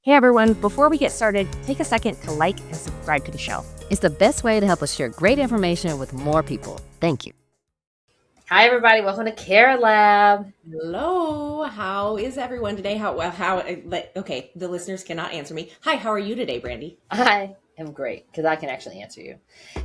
Hey everyone, before we get started, take a second to like and subscribe to the show. It's the best way to help us share great information with more people. Thank you. Hi everybody, welcome to Care Lab. Hello, how is everyone today? Okay, the listeners cannot answer me. Hi, how are you today, Brandy? I am great because I can actually answer you.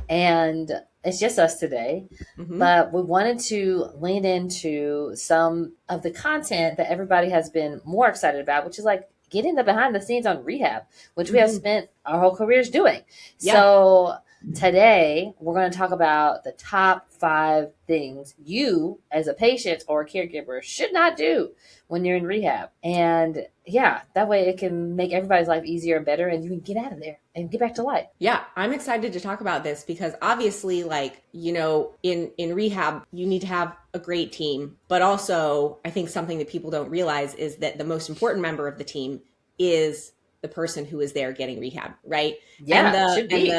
And it's just us today, but we wanted to lean into some of the content that everybody has been more excited about, which is like getting the behind the scenes on rehab, which we have spent our whole careers doing. Yeah. So today we're going to talk about the top 5 things you as a patient or a caregiver should not do when you're in rehab. And yeah, that way it can make everybody's life easier and better and you can get out of there and get back to life. Yeah, I'm excited to talk about this because obviously, in rehab, you need to have a great team. But also, I think something that people don't realize is that the most important member of the team is the person who is there getting rehab, right? Yeah, should be.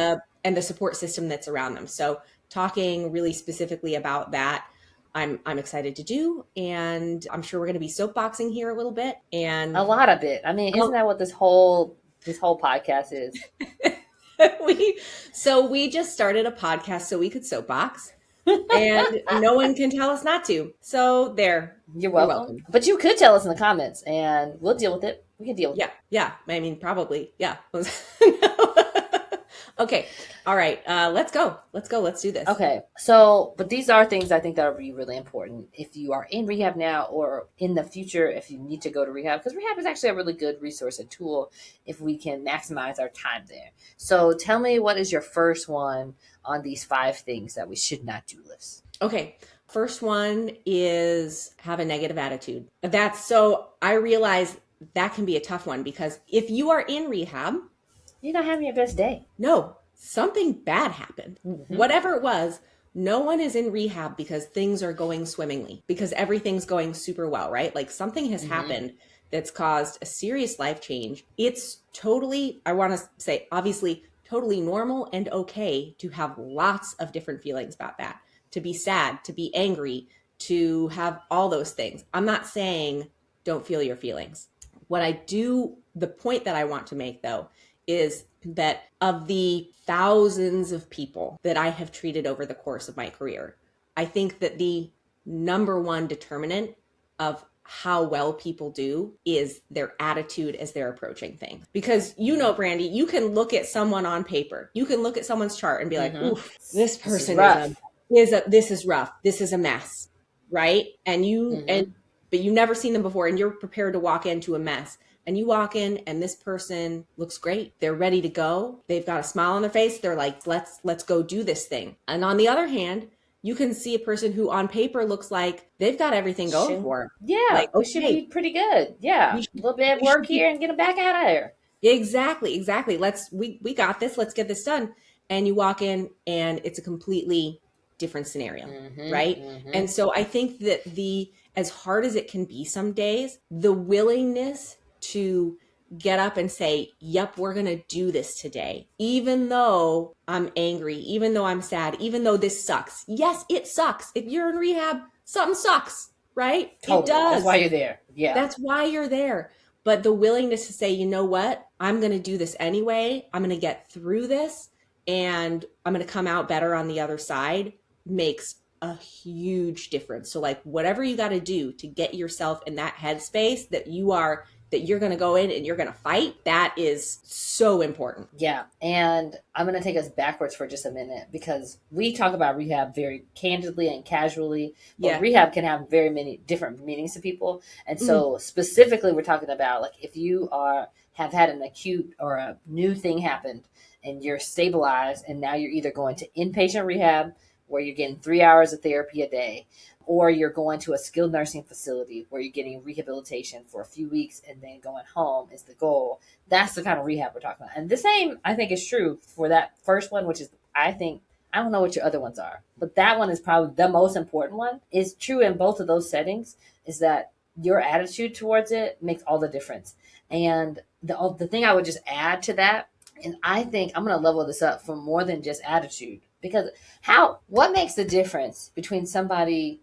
And the support system that's around them. So talking really specifically about that, I'm excited to do. And I'm sure we're going to be soapboxing here a little bit. And a lot of it. I mean, isn't that what this whole podcast is? we just started a podcast so we could soapbox. And no one can tell us not to. So there. You're welcome. But you could tell us in the comments and we'll deal with it. We can deal with it. Yeah. I mean, probably. Yeah. Okay. All right. Let's go. Let's do this. Okay. So, but these are things I think that are really important if you are in rehab now or in the future if you need to go to rehab, because rehab is actually a really good resource and tool if we can maximize our time there. So tell me, what is your first one on these 5 things that we should not do list? Okay. First one is have a negative attitude. I realize that can be a tough one because if you are in rehab, you're not having your best day. No, something bad happened. Whatever it was, no one is in rehab because things are going swimmingly, because everything's going super well, right? Like something has happened that's caused a serious life change. It's totally, I want to say, obviously, totally normal and okay to have lots of different feelings about that, to be sad, to be angry, to have all those things. I'm not saying don't feel your feelings. The point that I want to make though, is that of the thousands of people that I have treated over the course of my career, I think that the number one determinant of how well people do is their attitude as they're approaching things. Because Brandy, you can look at someone on paper, you can look at someone's chart and be like, oof, this person this is rough. This is a mess, right? And but you've never seen them before and you're prepared to walk into a mess. And you walk in and this person looks great. They're ready to go. They've got a smile on their face. They're like, let's go do this thing. And on the other hand, you can see a person who on paper looks like they've got everything going for them. Yeah, like, we should be pretty good. Yeah, a little bit of work here and get them back out of there. Exactly. We got this. Let's get this done. And you walk in and it's a completely different scenario, right? And so I think that as hard as it can be some days, the willingness to get up and say, yep, we're going to do this today. Even though I'm angry, even though I'm sad, even though this sucks. Yes, it sucks. If you're in rehab, something sucks, right? Totally. It does. That's why you're there. Yeah. That's why you're there. But the willingness to say, you know what? I'm going to do this anyway. I'm going to get through this and I'm going to come out better on the other side makes a huge difference. So like whatever you got to do to get yourself in that headspace that you're going to go in and you're going to fight, that is so important. Yeah. And I'm going to take us backwards for just a minute because we talk about rehab very candidly and casually. But rehab can have very many different meanings to people. And so specifically, we're talking about like if you have had an acute or a new thing happened and you're stabilized and now you're either going to inpatient rehab where you're getting 3 hours of therapy a day, or you're going to a skilled nursing facility where you're getting rehabilitation for a few weeks and then going home is the goal. That's the kind of rehab we're talking about. And the same, I think, is true for that first one, which is, I don't know what your other ones are, but that one is probably the most important one. Is true in both of those settings, is that your attitude towards it makes all the difference. And the thing I would just add to that, and I think I'm going to level this up for more than just attitude. Because what makes the difference between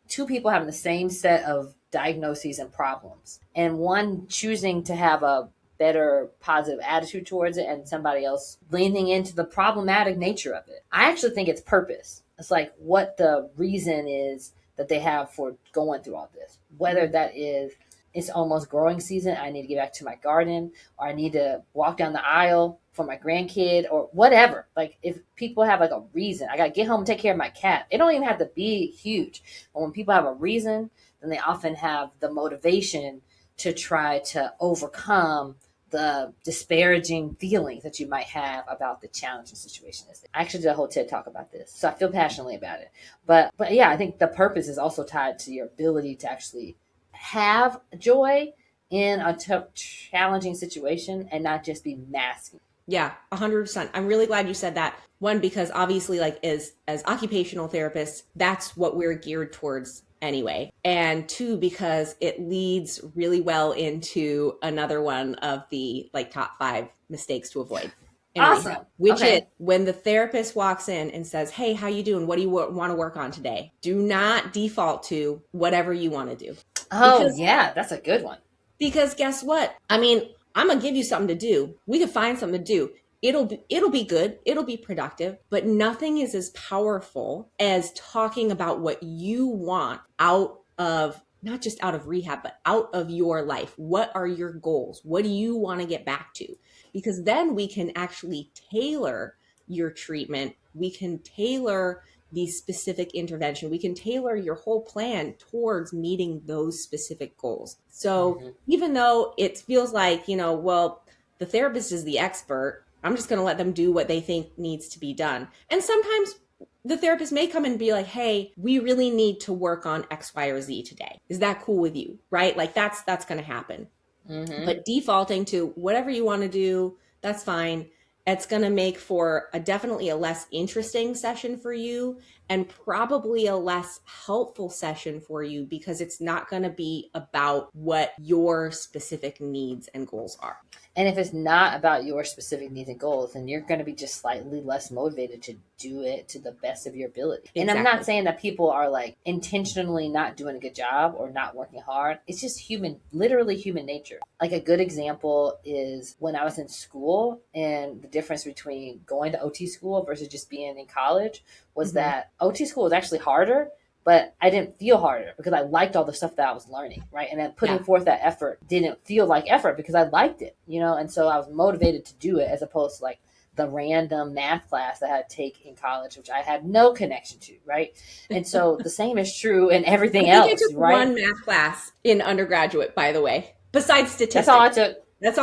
two people having the same set of diagnoses and problems and one choosing to have a better positive attitude towards it, and somebody else leaning into the problematic nature of it. I actually think it's purpose. It's like what the reason is that they have for going through all this. Whether that is it's almost growing season, I need to get back to my garden, or I need to walk down the aisle for my grandkid, or whatever. Like if people have like a reason, I got to get home and take care of my cat. It don't even have to be huge. But when people have a reason, then they often have the motivation to try to overcome the disparaging feelings that you might have about the challenging situation. I actually did a whole TED talk about this, so I feel passionately about it. But yeah, I think the purpose is also tied to your ability to actually have joy in a tough, challenging situation and not just be masking. Yeah, 100%. I'm really glad you said that. One, because obviously, like as occupational therapists, that's what we're geared towards anyway. And two, because it leads really well into another one of the like top 5 mistakes to avoid. Awesome. Rehab, which is when the therapist walks in and says, "Hey, how you doing? What do you want to work on today?" Do not default to whatever you want to do. Oh, yeah, that's a good one. Because guess what? I mean, I'm going to give you something to do. We can find something to do. It'll be good. It'll be productive, but nothing is as powerful as talking about what you want out of, not just out of rehab, but out of your life. What are your goals? What do you want to get back to? Because then we can actually tailor your treatment. We can tailor the specific intervention. We can tailor your whole plan towards meeting those specific goals. So even though it feels like, well, the therapist is the expert, I'm just going to let them do what they think needs to be done. And sometimes the therapist may come and be like, "Hey, we really need to work on X, Y, or Z today. Is that cool with you?" Right? Like that's going to happen. But defaulting to whatever you want to do, that's fine. It's going to make for definitely a less interesting session for you, and probably a less helpful session for you, because it's not going to be about what your specific needs and goals are. And if it's not about your specific needs and goals, then you're going to be just slightly less motivated to do it to the best of your ability. Exactly. And I'm not saying that people are like intentionally not doing a good job or not working hard. It's just literally human nature. Like a good example is when I was in school, and the difference between going to OT school versus just being in college was that OT school was actually harder, but I didn't feel harder because I liked all the stuff that I was learning, right? And then putting forth that effort didn't feel like effort because I liked it, and so I was motivated to do it, as opposed to like the random math class that I had to take in college, which I had no connection to, right? And so the same is true in everything else, I took right? one math class in undergraduate, by the way, besides statistics. That's all I took. That's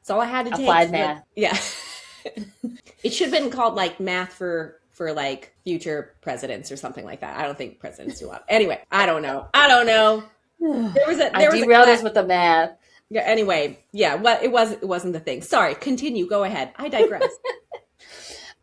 all I had to take. Applied math. Yeah. It should have been called like math for like future presidents or something like that. I don't think presidents do a lot. Anyway, I don't know. I derailed us with the math. Yeah. Anyway, yeah. Well, it wasn't the thing. Sorry. Continue. Go ahead. I digress.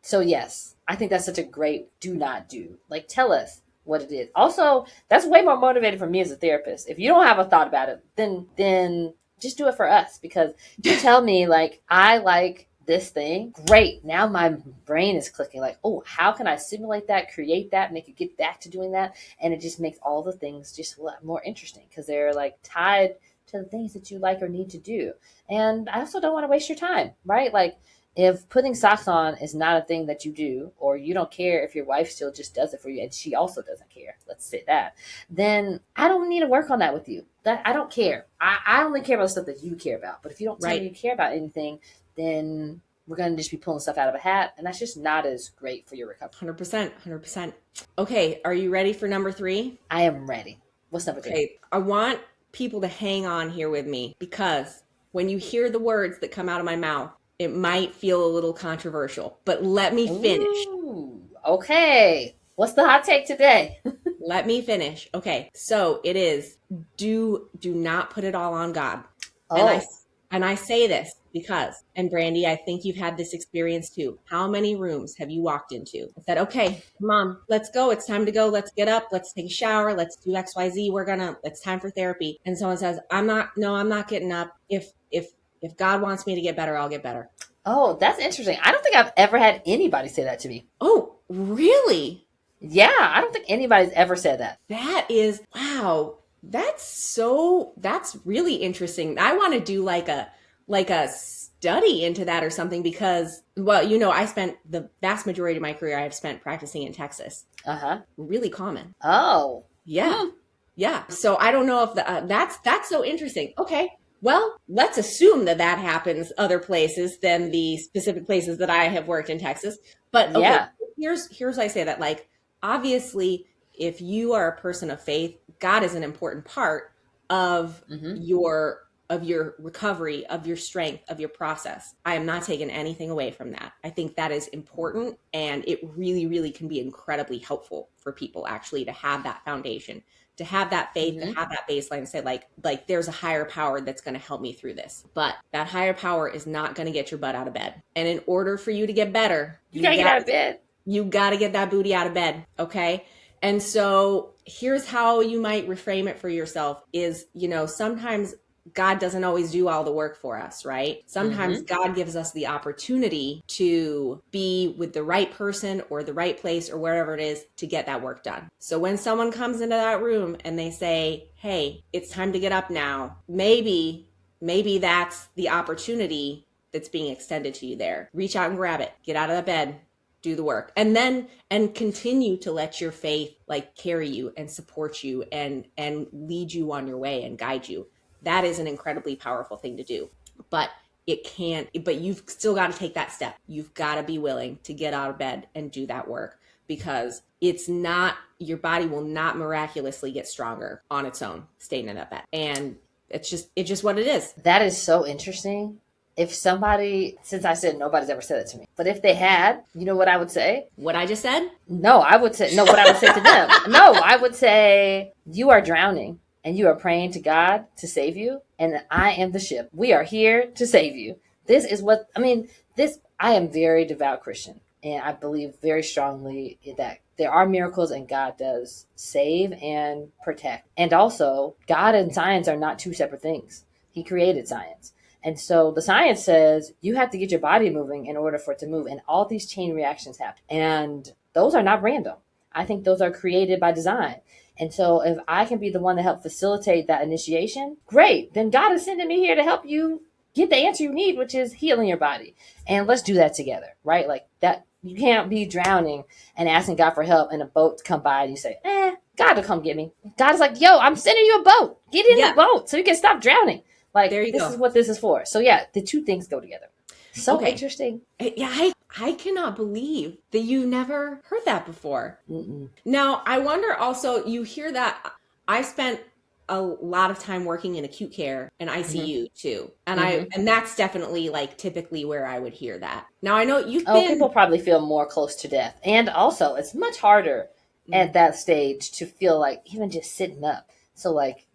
So yes, I think that's such a great do not do. Like, tell us what it is. Also, that's way more motivating for me as a therapist. If you don't have a thought about it, then just do it for us, because you tell me like, I like this thing. Great. Now my brain is clicking like, oh, how can I simulate that, create that, make it get back to doing that? And it just makes all the things just a lot more interesting because they're like tied to the things that you like or need to do. And I also don't want to waste your time, right? Like if putting socks on is not a thing that you do, or you don't care if your wife still just does it for you and she also doesn't care, let's say that, then I don't need to work on that with you. That I don't care. I only care about the stuff that you care about. But if you don't tell me you care about anything, then we're going to just be pulling stuff out of a hat. And that's just not as great for your recovery. 100%. Okay. Are you ready for number 3? I am ready. What's number 3? Okay. I want people to hang on here with me, because when you hear the words that come out of my mouth, it might feel a little controversial, but let me finish. Ooh, okay. What's the hot take today? Let me finish. Okay. So it is, do not put it all on God. Oh. And I say this because, and Brandy, I think you've had this experience too. How many rooms have you walked into and said, okay, come on, let's go. It's time to go. Let's get up. Let's take a shower. Let's do XYZ. It's time for therapy. And someone says, I'm not getting up. If God wants me to get better, I'll get better. Oh, that's interesting. I don't think I've ever had anybody say that to me. Oh, really? Yeah, I don't think anybody's ever said that. That is, wow. That's really interesting. I want to do like a like a study into that or something because, well, you know, I spent the vast majority of my career I've spent practicing in Texas. Uh-huh. Really common. Oh. Yeah. Hmm. Yeah. So I don't know if that's so interesting. Okay. Well, let's assume that that happens other places than the specific places that I have worked in Texas. But okay, Yeah. here's why I say that. Like, obviously, if you are a person of faith, God is an important part of Mm-hmm. your recovery, of your strength, of your process. I am not taking anything away from that. I think that is important, and it really, really can be incredibly helpful for people actually to have that foundation, to have that faith, to Mm-hmm. have that baseline, to say like there's a higher power that's going to help me through this. But that higher power is not going to get your butt out of bed. And in order for you to get better, You gotta get out of bed. you got to get that booty out of bed, okay? And so here's how you might reframe it for yourself is, you know, sometimes God doesn't always do all the work for us, right? Sometimes Mm-hmm. God gives us the opportunity to be with the right person or the right place or wherever it is to get that work done. So when someone comes into that room and they say, "Hey, it's time to get up now," maybe that's the opportunity that's being extended to you there. Reach out and grab it. Get out of the bed, do the work, and continue to let your faith like carry you and support you and lead you on your way and guide you. That is an incredibly powerful thing to do. But but you've still got to take that step. You've got to be willing to get out of bed and do that work, because it's not, your body will not miraculously get stronger on its own staying in that bed. And it's just what it is. That is so interesting. If somebody, since I said nobody's ever said it to me, but if they had, you know what I would say? What I just said? No, I would say, no, what I would say to them. No, I would say, you are drowning and you are praying to God to save you. And I am the ship. We are here to save you. This is what, I mean, I am very devout Christian. And I believe very strongly that there are miracles and God does save and protect. And also, God and science are not two separate things. He created science. And so the science says you have to get your body moving in order for it to move. And all these chain reactions happen. And those are not random. I think those are created by design. And so if I can be the one to help facilitate that initiation, great. Then God is sending me here to help you get the answer you need, which is healing your body. And let's do that together, right? Like that, you can't be drowning and asking God for help and a boat to come by and you say, God will come get me. God is like, yo, I'm sending you a boat. Get in the boat so you can stop drowning. Like, There you this go. is what this is for. So yeah, the two things go together. So Okay. interesting. Yeah, I cannot believe that you never heard that before. Mm-mm. Now, I wonder also, you hear that. I spent a lot of time working in acute care and ICU too. And and that's definitely like typically where I would hear that. Now, I know you've been People probably feel more close to death. And also, it's much harder at that stage to feel like even just sitting up. So like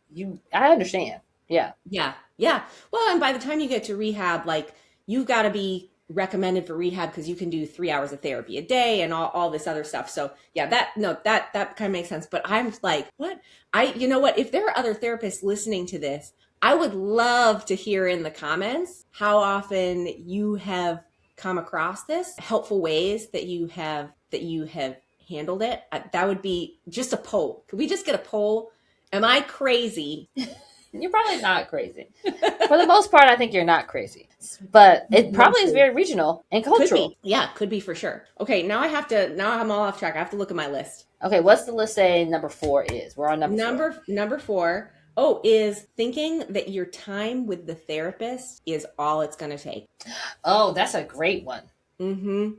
I understand. Yeah. Yeah. Yeah. Well, and by the time you get to rehab, like you've got to be recommended for rehab because you can do 3 hours of therapy a day and all this other stuff. So yeah, that kind of makes sense. But I'm like, what? You know what? If there are other therapists listening to this, I would love to hear in the comments how often you have come across this, helpful ways that you have handled it. That would be just a poll. Could we just get a poll? Am I crazy? You're probably not crazy. For the most part, I think you're not crazy. But it probably is very regional and Could cultural. be. Yeah, could be for sure. Okay, now I'm all off track. I have to look at my list. Okay, what's the list say number 4 is? We're on number 4. Number 4. Oh, is thinking that your time with the therapist is all it's going to take. Oh, that's a great one. Mm-hmm.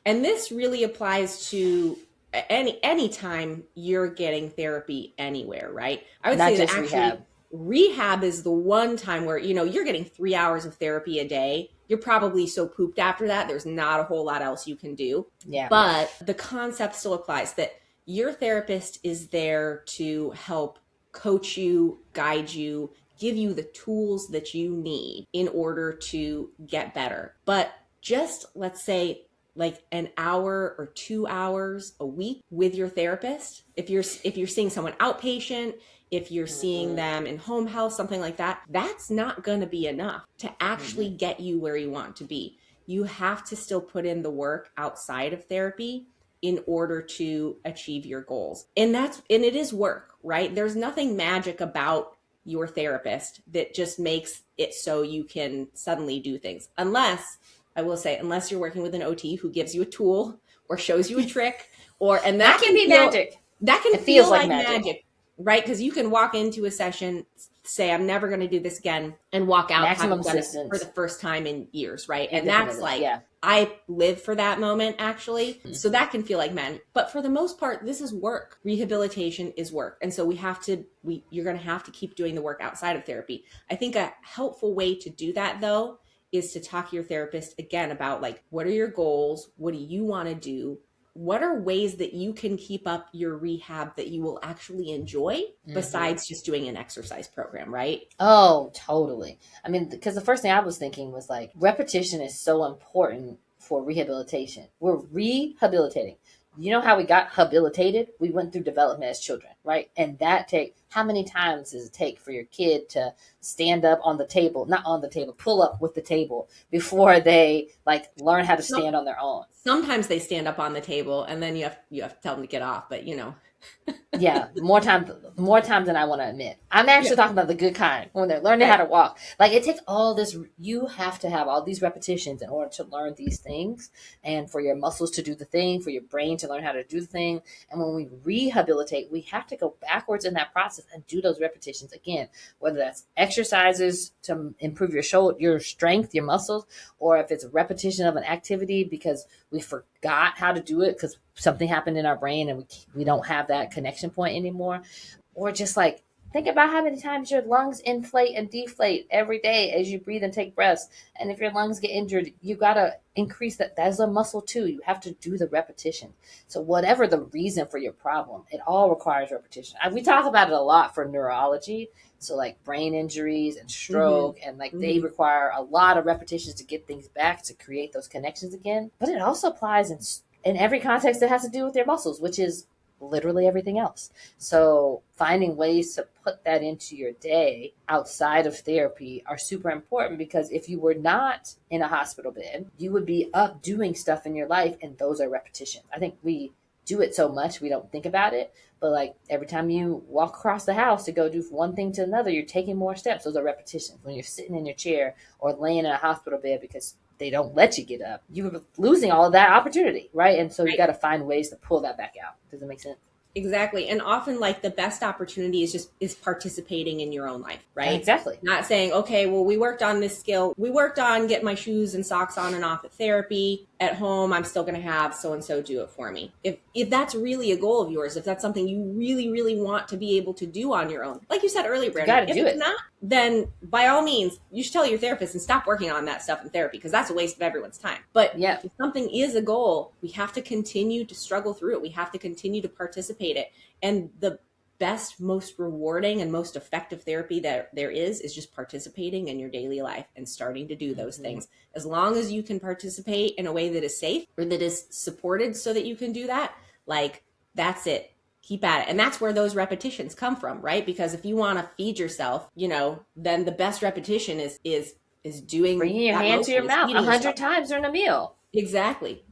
And this really applies to any time you're getting therapy anywhere, right? I would Not say that just actually rehab is the one time where, you know, you're getting 3 hours of therapy a day. You're probably so pooped after that. There's not a whole lot else you can do. Yeah. But the concept still applies that your therapist is there to help coach you, guide you, give you the tools that you need in order to get better. But just let's say like an hour or 2 hours a week with your therapist, if you're seeing someone outpatient, if you're seeing them in home health, something like that, that's not going to be enough to actually get you where you want to be. You have to still put in the work outside of therapy in order to achieve your goals. And it is work, right? There's nothing magic about your therapist that just makes it so you can suddenly do things. Unless, I will say, unless you're working with an OT who gives you a tool or shows you a trick, and that can be magic. That can It feel feels like like magic, right? Because you can walk into a session, say, I'm never going to do this again, and walk out Maximum having done it assistance. for the first time in years, right? And that's like, yeah. I live for that moment, actually. So that can feel like magic. But for the most part, this is work. Rehabilitation is work. And so you're going to have to keep doing the work outside of therapy. I think a helpful way to do that, though, is to talk to your therapist again about like, what are your goals? What do you want to do? What are ways that you can keep up your rehab that you will actually enjoy besides just doing an exercise program, right? Oh, totally. I mean, because the first thing I was thinking was like, repetition is so important for rehabilitation. We're rehabilitating. You know how we got habilitated? We went through development as children, right? And how many times does it take for your kid to stand up on the table, not on the table, pull up with the table before they like learn how to stand on their own? Sometimes they stand up on the table and then you have to tell them to get off, but Yeah, more times than I want to admit. I'm actually talking about the good kind when they're learning how to walk. Like it takes all this. You have to have all these repetitions in order to learn these things, and for your muscles to do the thing, for your brain to learn how to do the thing. And when we rehabilitate, we have to go backwards in that process and do those repetitions again. Whether that's exercises to improve your strength, your muscles, or if it's a repetition of an activity because we forgot how to do it because something happened in our brain and we don't have that connection point anymore. Or just like think about how many times your lungs inflate and deflate every day as you breathe and take breaths. And if your lungs get injured, you got to increase that. That's a muscle too. You have to do the repetition. So whatever the reason for your problem, it all requires repetition. We talk about it a lot for neurology. So like brain injuries and stroke and like they require a lot of repetitions to get things back to create those connections again. But it also applies in every context that has to do with your muscles, which is literally everything else. So finding ways to put that into your day outside of therapy are super important, because if you were not in a hospital bed, you would be up doing stuff in your life, and those are repetitions. I think we do it so much we don't think about it, but like every time you walk across the house to go do one thing to another, you're taking more steps. Those are repetitions. When you're sitting in your chair or laying in a hospital bed because they don't let you get up, you're losing all of that opportunity, right? And so you got to find ways to pull that back out. Does it make sense? Exactly. And often like the best opportunity is participating in your own life, right? Exactly. Not saying, okay, well, we worked on this skill. We worked on getting my shoes and socks on and off at therapy. At home, I'm still going to have so-and-so do it for me. If that's really a goal of yours, if that's something you really, really want to be able to do on your own, like you said earlier, Brandon, if it's not, then by all means, you should tell your therapist and stop working on that stuff in therapy, because that's a waste of everyone's time. But if something is a goal, we have to continue to struggle through it. We have to continue to participate it. And the best, most rewarding, and most effective therapy that there is just participating in your daily life and starting to do those things. As long as you can participate in a way that is safe or that is supported so that you can do that, like that's it. Keep at it. And that's where those repetitions come from, right? Because if you want to feed yourself, then the best repetition is doing bringing your hand to your mouth 100 times during a meal. Exactly.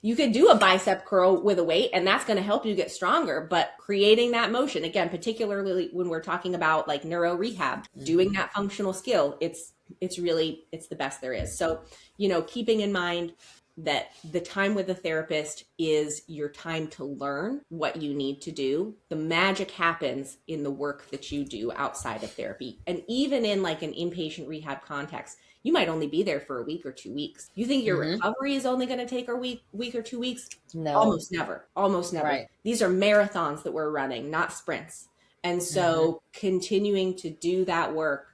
You could do a bicep curl with a weight, and that's going to help you get stronger. But creating that motion, again, particularly when we're talking about like neuro rehab, doing that functional skill, it's the best there is. So, keeping in mind that the time with the therapist is your time to learn what you need to do. The magic happens in the work that you do outside of therapy. And even in like an inpatient rehab context, you might only be there for a week or 2 weeks. You think your recovery is only going to take a week or 2 weeks? No. Almost never. Right. These are marathons that we're running, not sprints. And so continuing to do that work,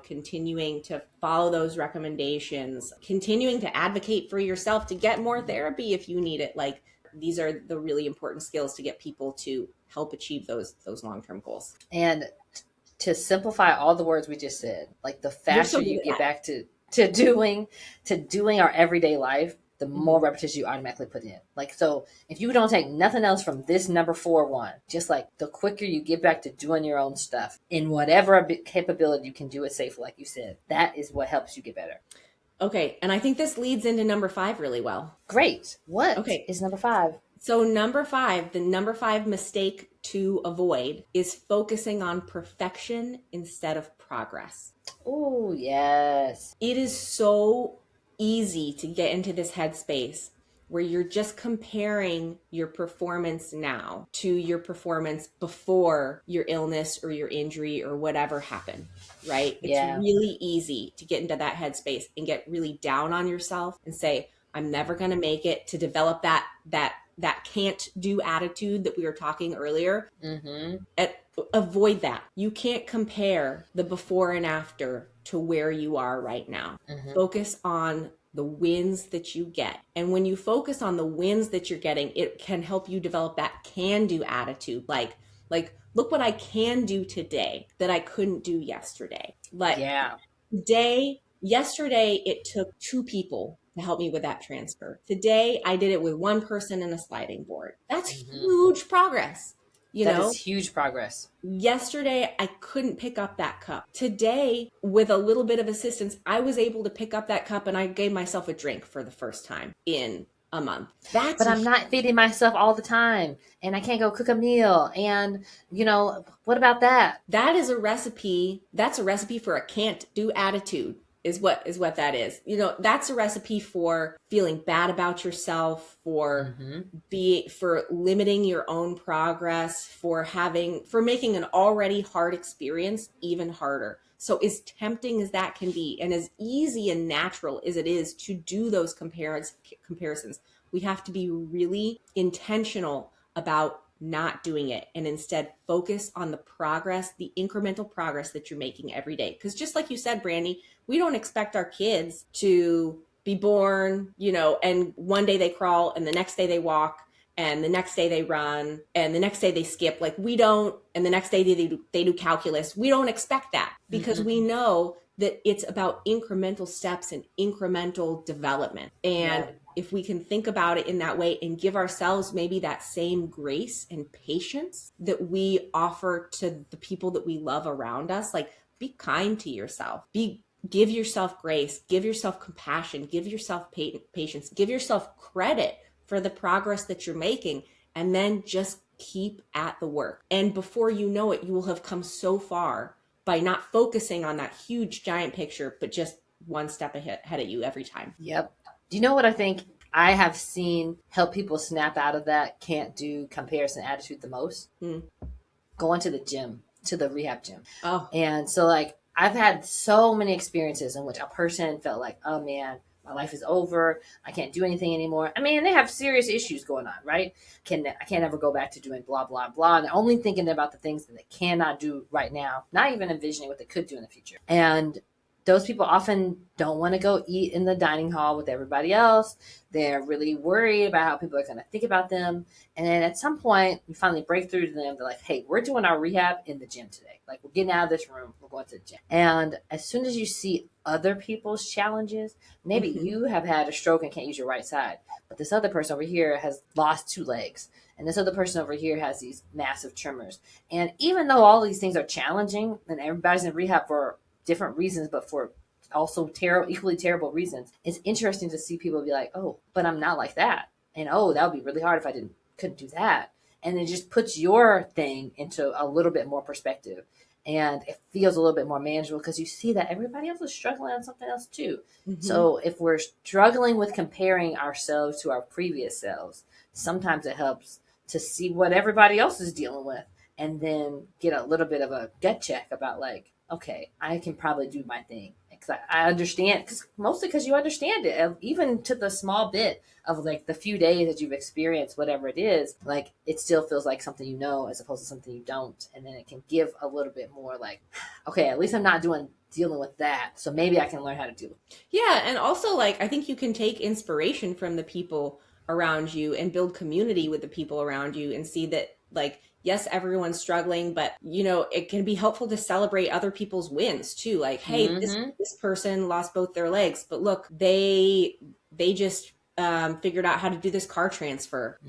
continuing to follow those recommendations, continuing to advocate for yourself to get more therapy if you need it. Like these are the really important skills to get people to help achieve those long-term goals. And to simplify all the words we just said, like the faster you get back to doing our everyday life, the more repetition you automatically put in. Like, so if you don't take nothing else from this number 4-1, just like the quicker you get back to doing your own stuff in whatever capability you can do it safely, like you said, that is what helps you get better. Okay. And I think this leads into number 5 really well. Great. What is number 5? So the number 5 mistake to avoid is focusing on perfection instead of progress. Oh, yes. It is so easy to get into this headspace where you're just comparing your performance now to your performance before your illness or your injury or whatever happened, right? It's Yeah. really easy to get into that headspace and get really down on yourself and say, I'm never going to make it, to develop that can't do attitude that we were talking earlier. Avoid that. You can't compare the before and after to where you are right now. Focus on the wins that you get. And when you focus on the wins that you're getting, it can help you develop that can do attitude. Like, look what I can do today that I couldn't do yesterday. Like, Yeah. yesterday, it took 2 people to help me with that transfer. Today, I did it with 1 person and a sliding board. That's huge progress. That is huge progress. Yesterday, I couldn't pick up that cup. Today, with a little bit of assistance, I was able to pick up that cup and I gave myself a drink for the first time in a month. But I'm not feeding myself all the time and I can't go cook a meal. And, what about that? That is a recipe. That's a recipe for a can't do attitude. Is what that is. That's a recipe for feeling bad about yourself, for for limiting your own progress, for making an already hard experience even harder. So as tempting as that can be, and as easy and natural as it is to do those comparisons, we have to be really intentional about not doing it and instead focus on the progress, the incremental progress that you're making every day. Because just like you said, Brandy, we don't expect our kids to be born, and one day they crawl and the next day they walk and the next day they run and the next day they skip. Like we don't, and the next day they do calculus. We don't expect that because we know that it's about incremental steps and incremental development. And if we can think about it in that way and give ourselves maybe that same grace and patience that we offer to the people that we love around us, like be kind to yourself, give yourself grace, give yourself compassion, give yourself patience, give yourself credit for the progress that you're making, and then just keep at the work. And before you know it, you will have come so far by not focusing on that huge giant picture, but just one step ahead of you every time. Yep. Do you know what I think I have seen help people snap out of that can't do comparison attitude the most? Going to the gym, to the rehab gym. Oh. And so I've had so many experiences in which a person felt like, oh man, my life is over. I can't do anything anymore. I mean, they have serious issues going on, right? I can't ever go back to doing blah, blah, blah. And they're only thinking about the things that they cannot do right now, not even envisioning what they could do in the future. And those people often don't want to go eat in the dining hall with everybody else. They're really worried about how people are going to think about them. And then at some point, you finally break through to them. They're like, hey, we're doing our rehab in the gym today. Like, we're getting out of this room. We're going to the gym. And as soon as you see other people's challenges, maybe you have had a stroke and can't use your right side, but this other person over here has lost 2 legs. And this other person over here has these massive tremors. And even though all these things are challenging and everybody's in rehab for different reasons, but for also equally terrible reasons, it's interesting to see people be like, oh, but I'm not like that. And oh, that would be really hard if I couldn't do that. And it just puts your thing into a little bit more perspective. And it feels a little bit more manageable because you see that everybody else is struggling on something else too. So if we're struggling with comparing ourselves to our previous selves, sometimes it helps to see what everybody else is dealing with and then get a little bit of a gut check about like, okay, I can probably do my thing. Because I understand, mostly because you understand it, even to the small bit of like the few days that you've experienced whatever it is, like it still feels like something you know as opposed to something you don't. And then it can give a little bit more like, okay, at least I'm not dealing with that. So maybe I can learn how to deal with it. Yeah. And also like, I think you can take inspiration from the people around you and build community with the people around you and see that like, yes, everyone's struggling, but it can be helpful to celebrate other people's wins too. Like, hey, this person lost both their legs, but look, they just figured out how to do this car transfer.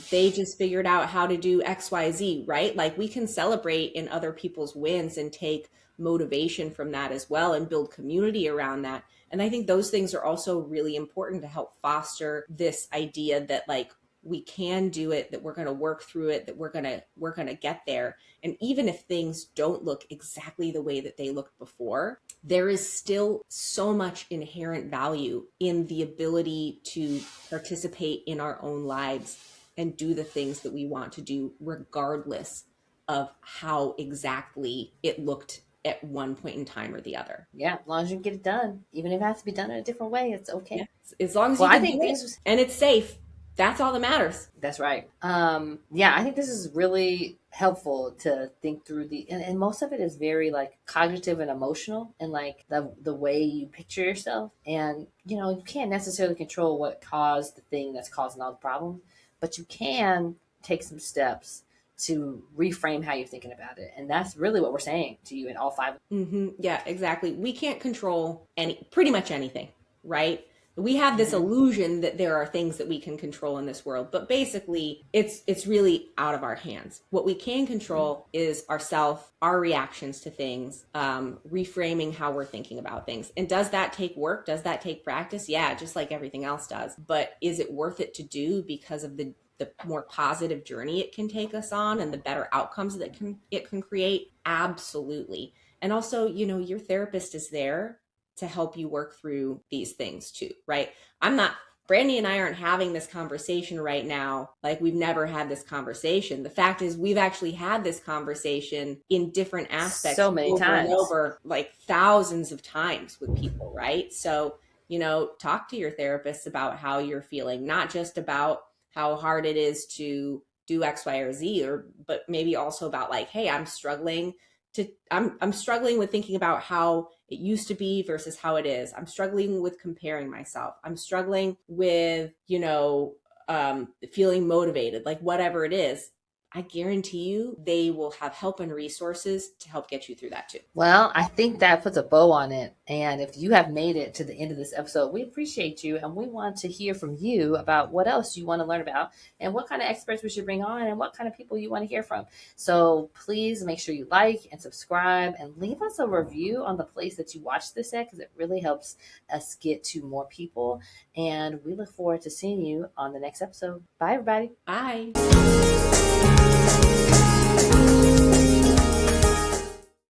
They just figured out how to do XYZ, right? Like we can celebrate in other people's wins and take motivation from that as well and build community around that. And I think those things are also really important to help foster this idea that like we can do it, that we're going to work through it, that we're going to get there. And even if things don't look exactly the way that they looked before, there is still so much inherent value in the ability to participate in our own lives and do the things that we want to do, regardless of how exactly it looked at one point in time or the other. Yeah, as long as you can get it done, even if it has to be done in a different way, it's okay. Yeah. As long as well, you I think can do it and it's safe, that's all that matters. That's right. Yeah, I think this is really helpful to think through and most of it is very like cognitive and emotional, and like the way you picture yourself. And you can't necessarily control what caused the thing that's causing all the problems, but you can take some steps to reframe how you're thinking about it. And that's really what we're saying to you in all 5. Mm-hmm. Yeah, exactly. We can't control pretty much anything, right? We have this illusion that there are things that we can control in this world, but basically it's really out of our hands. What we can control is ourselves, our reactions to things, reframing how we're thinking about things. And does that take work? Does that take practice? Yeah, just like everything else does. But is it worth it to do because of the more positive journey it can take us on and the better outcomes that it can create? Absolutely. And also, your therapist is there to help you work through these things too, right? Brandy and I aren't having this conversation right now like we've never had this conversation. The fact is, we've actually had this conversation in different aspects so many times and over, like thousands of times with people, right? So, talk to your therapist about how you're feeling, not just about how hard it is to do X, Y, or Z, but maybe also about like, hey, I'm struggling with thinking about how it used to be versus how it is. I'm struggling with comparing myself. I'm struggling with, feeling motivated, like whatever it is. I guarantee you they will have help and resources to help get you through that too. Well, I think that puts a bow on it. And if you have made it to the end of this episode, we appreciate you. And we want to hear from you about what else you want to learn about and what kind of experts we should bring on and what kind of people you want to hear from. So please make sure you like and subscribe and leave us a review on the place that you watch this at, because it really helps us get to more people. And we look forward to seeing you on the next episode. Bye, everybody. Bye.